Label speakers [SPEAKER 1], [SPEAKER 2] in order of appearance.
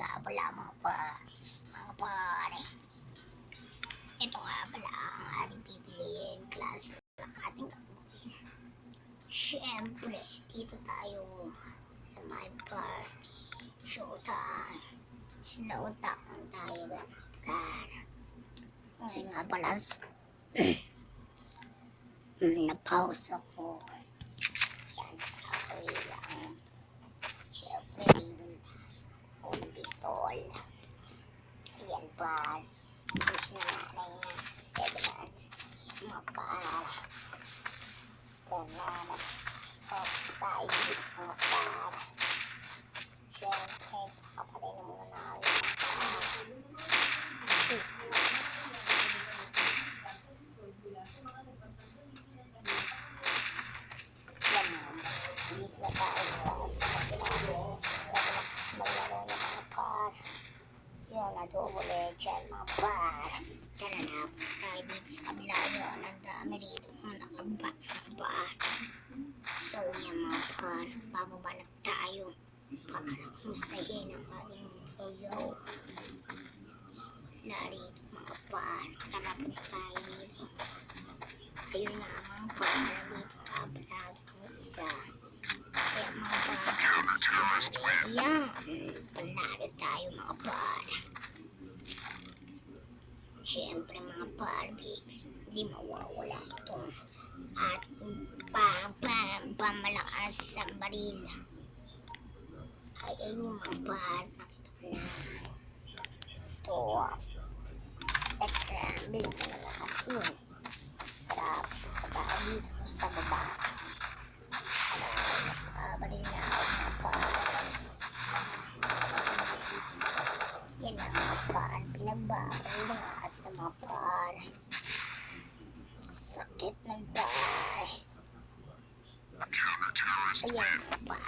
[SPEAKER 1] nga pala mga paps, mga pare. Ito nga pala ang ating pipiliin, klase ng ating gagawin. Siyempre, dito tayo sa my party, showtime, snowtown tayo gan. Ngayon nga pala, na-pause ako. Yan, ako'y lang. Siyempre, bibili tayo ng pistol. Ayan pa, push na nanay nga, 700. Mga para. Ganun, tayo dito mga para. Siyempre, kakapatay na muna namin mga para. Dito na tayo sa taas na kapila. Tapos maglaro ng mga par. Yun, adobo legend mga par. Tara na tayo dito sa kabila yun. Ang dami dito mga nakaba. So yan mga par. Bababa na tayo. Para mustahin ang ating tuyo. Wala rito mga par. Tara po tayo dito. Ayun nga mga par. Dito kabila ko isa. Kaya mga par. Ayan. Panalo tayo mga par. Siyempre mga par. Hindi mawawala itong ating pamalakas sa baril. Ay ayun mga par. Nakita ko na. Ito. Extra. Bilang ko na lakas yun. Tara. Tayo dito sa baba. Baril na ako mga par. Yan na mga par. Pinagbabaril na nga kasi ng mga par. Sakit ng par. Ayan mga par.